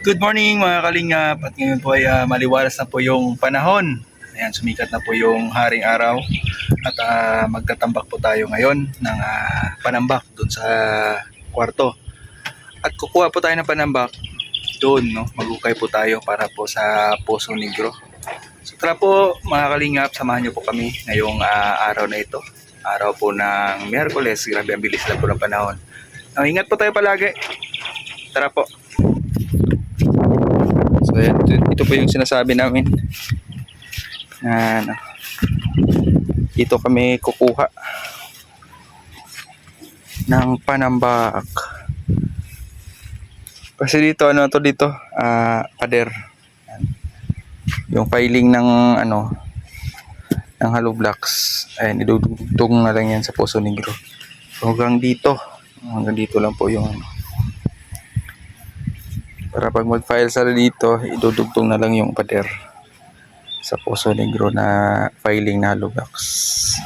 Good morning mga kalingap, at ngayon po ay maliwalas na po yung panahon. Ayan, sumikat na po yung haring araw at magtatambak po tayo ngayon ng panambak doon sa kwarto. At kukuha po tayo ng panambak doon, no? Magukay po tayo para po sa Poso Negro. So tara po mga kalingap, samahan niyo po kami ngayong araw na ito. Araw po ng Miyerkules, grabe ang bilis lang po ng panahon. Ingat po tayo palagi. Tara po. So ito po yung sinasabi namin. Dito kami kukuha ng panambak. Kasi dito dito pader. Yung filing ng ng hollow blocks. Ayan, idudugtong na lang yan sa Poso Negro. So, hanggang dito lang po yung para pag mag-file sila dito, idudugtong na lang yung pader sa Poso Negro na filing na hollow blocks.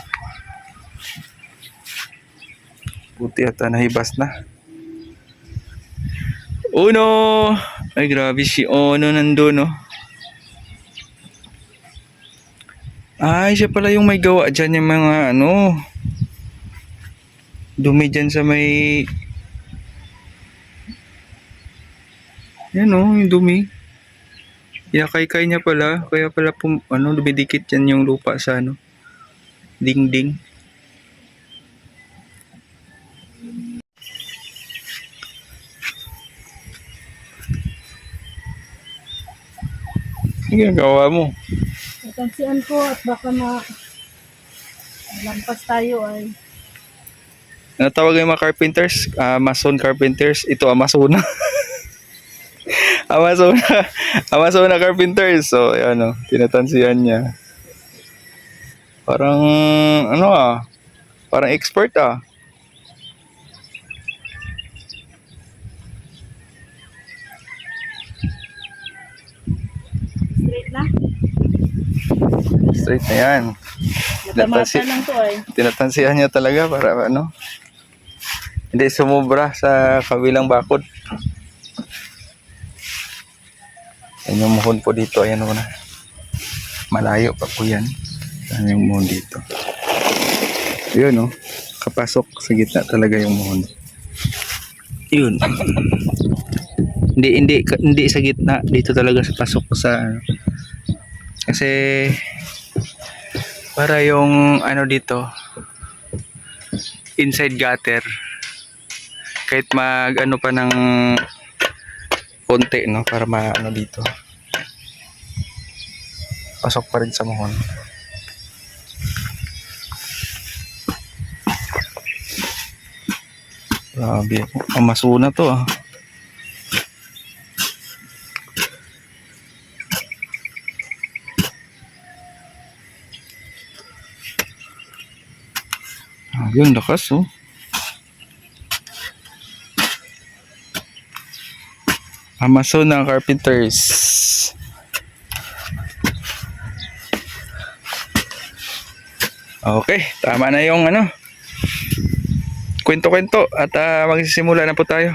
Buti at nahibas na. Uno! Ay grabe si Ono nandun, no? Ay, siya pala yung may gawa dyan yung mga dumi dyan sa may yan yung dumi. Yakay-kay niya pala. Kaya pala dumidikit yan yung lupa sa dingding. Ang ginagawa mo? Natansian ko at baka lampas tayo ay. Ano tawag yung mga carpenters? Mason carpenters. Ito Amazona. Amazona carpenters. So, ayan tinatansiyan niya. Parang, parang expert Straight na? Straight na yan. Matamata lang to ay. Tinatansiyan niya talaga para hindi sumubra sa kabilang bakod. Yan yung muhon po dito. Ayan na. Malayo pa po yan. Yan yung muhon dito. Yun kapasok sa gitna talaga yung muhon. Yun. Hindi sa gitna. Dito talaga sa pasok sa kasi para yung dito inside gutter kahit mag pa ng konti para dito pasok pa rin sa muhon. Grabe ang masuna to yung lakas Amazona carpenters. Okay, tama na yung kwento-kwento at magsisimula na po tayo.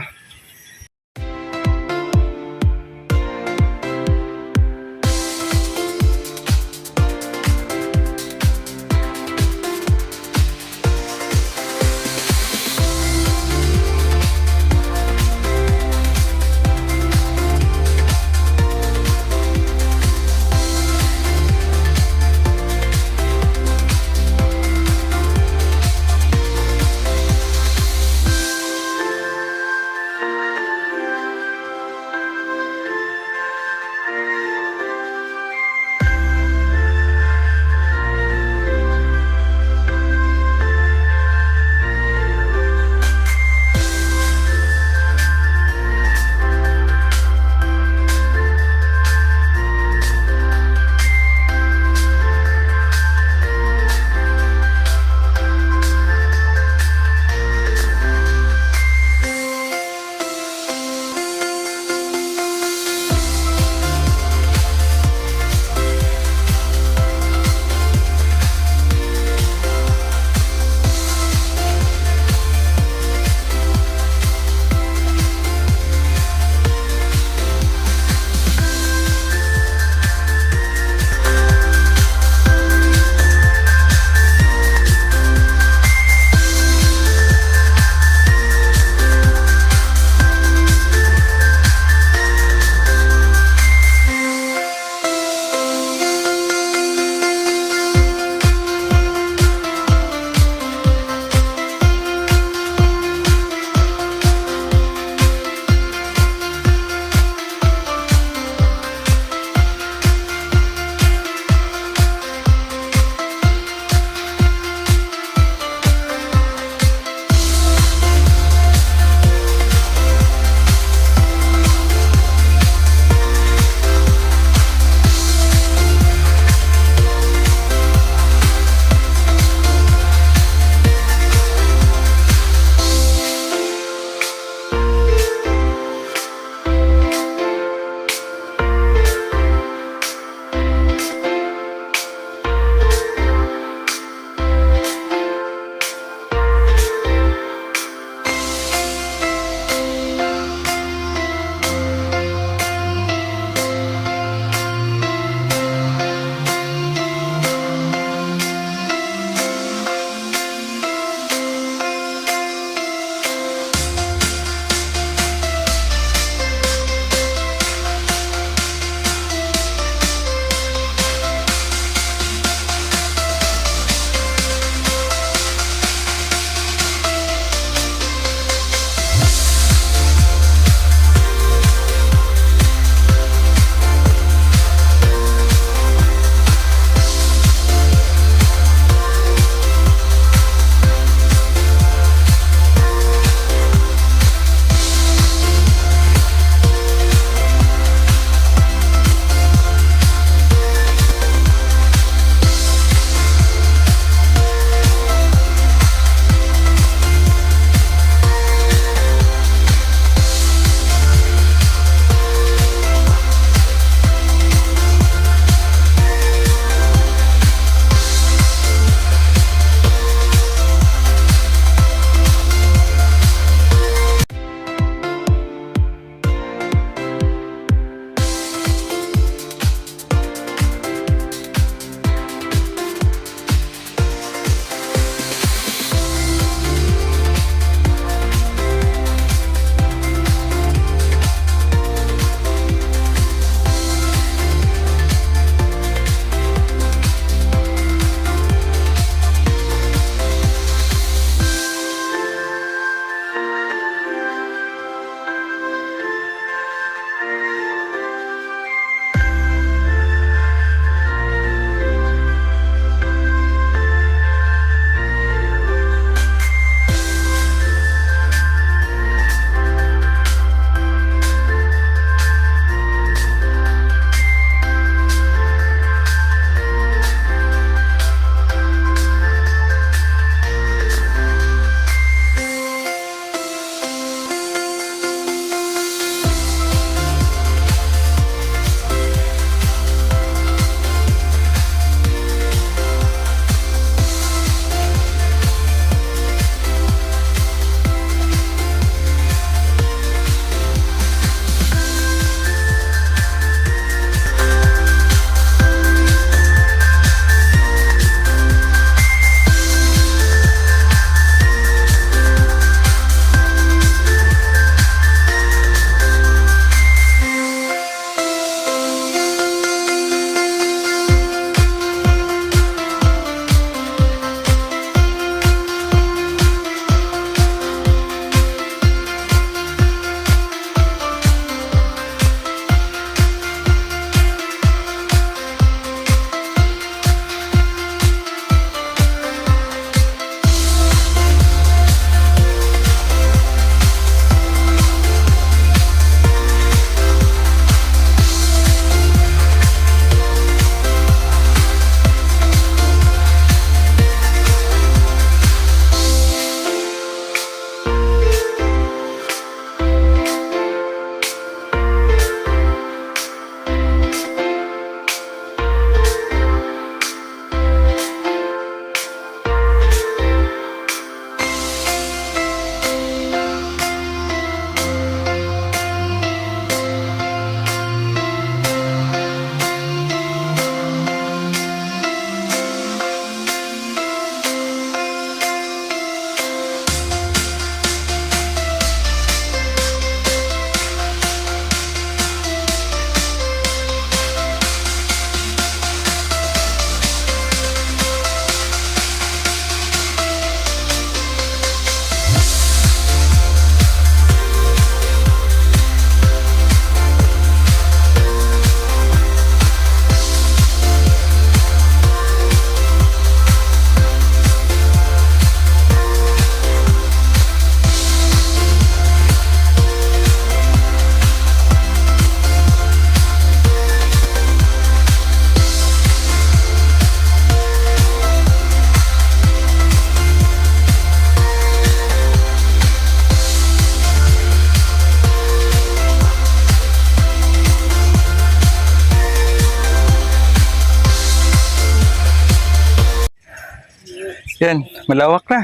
Yan, malawak na.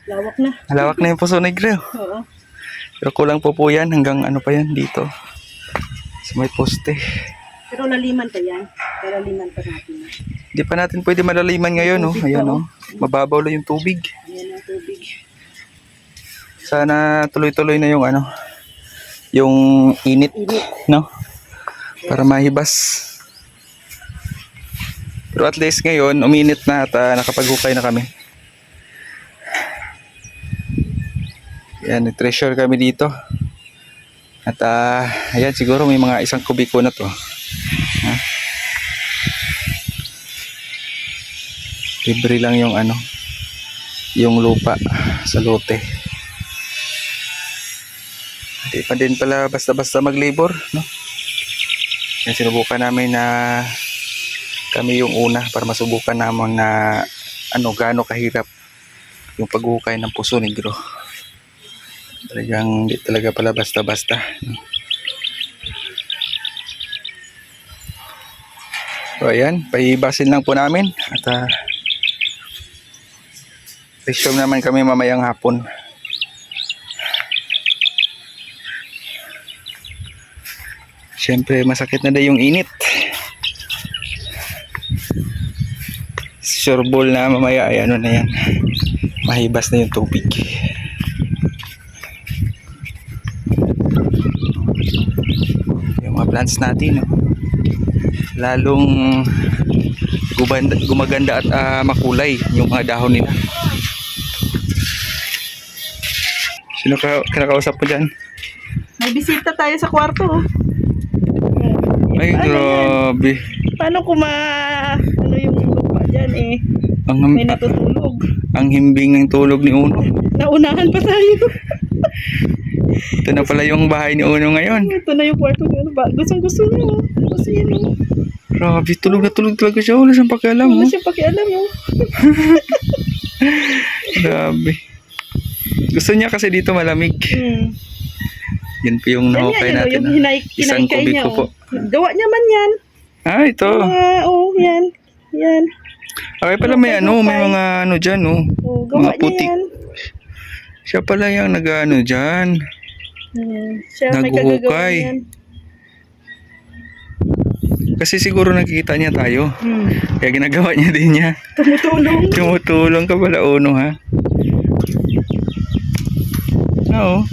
Lawak na. Malawak na yung Puso Negro. Oo. Pero kulang po yan hanggang ano pa yan dito. Sa may poste. Pero laliman pa yan. Laliman pa natin. Hindi pa natin pwede malaliman ngayon, no? Ayan, no? Mababaw lang yung tubig. Ayan ang tubig. Sana tuloy-tuloy na yung ano, yung init, no? Para mahibas. Pero at least ngayon, uminit na at nakapaghukay na kami. Yan, treasure kami dito. At ayan, siguro may mga 1 kubiko na to. Ha? Libre lang yung ano, yung lupa sa lote. Hindi pa din pala basta-basta maglibor, no? Yan, sinubukan namin na kami yung una para masubukan naman na ano, gaano kahirap yung paghukay ng Puso Negro. Talagang hindi talaga pala basta-basta, no? So ayan, paibasin lang po namin at resume naman kami mamayang hapon. Siyempre masakit na din yung init. Sure ball na mamaya ay ano na yan, mahibas na yung tubig. Yung mga plants natin, no? Lalong gumaganda at makulay yung mga dahon nila. Sino kinakausap mo dyan? May bisita tayo sa kwarto. Oh. Ay, Paano grabe. Paano kung ano yung lupa dyan eh? May Ang, natutulog. ang himbing ng tulog ni Uno. Naunahan pa tayo. Ito na pala yung bahay ni Uno ngayon. Ito na yung kwarto niya. Gusto niya. Gusto niya. No? Grabe, tulog na tulog talaga siya. Wala siyang pakialam. Wala Oh. siya pakialam. Oh. Grabe. Gusto niya kasi dito malamig. Yan po yung nahukay Yan, natin. yung Isang hinaikay niya. kubiko po. Gawa niya man yan. Ah, ito. Yan. Yan. Okay pala may ano, may mga ano dyan, oh. Gawa Mga putik. niya yan. Siya pala yung nag-ano dyan. Siya may kagagawa Naghuhukay. yan. Kasi siguro nakikita niya tayo. Kaya ginagawa niya din niya. Tumutulong. Tumutulong ka pala, Uno, ha? Oo.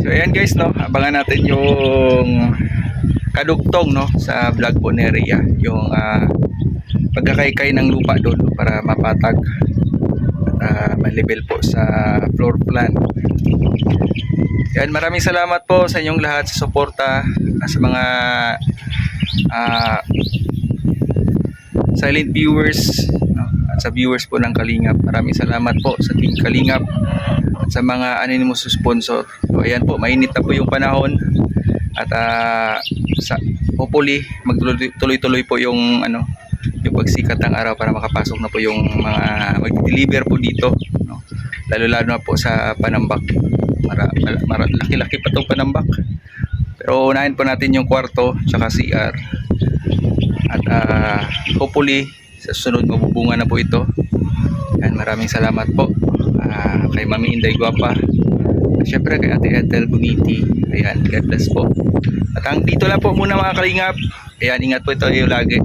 So ayan guys, no, abangan natin yung kadugtong, no, sa vlog po ni Rhea, yung pagkakaykay ng lupa doon, no, para mapatag at ma-level po sa floor plan. Yan, maraming salamat po sa inyong lahat sa suporta, sa mga silent viewers, no, at sa viewers po ng Kalingap. Maraming salamat po sa Team Kalingap at sa mga anonymous sponsor. So ayan po, mainit na po yung panahon at hopefully magtuloy-tuloy po yung ano, yung pagsikat ng araw para makapasok na po yung mga mag-deliver po dito, no? Lalo-lalo na po sa Panambak. Laki-laki pa itong Panambak. Pero unahin po natin yung kwarto tsaka CR. At hopefully sa sunod mabubunga na po ito. Yan, maraming salamat po kay Mami Inday Guapa. At syempre kay Ate Ethel Buniti. Ayan, God bless po. At dito lang po muna mga Kalingap. Ayan, ingat po tayo lagi.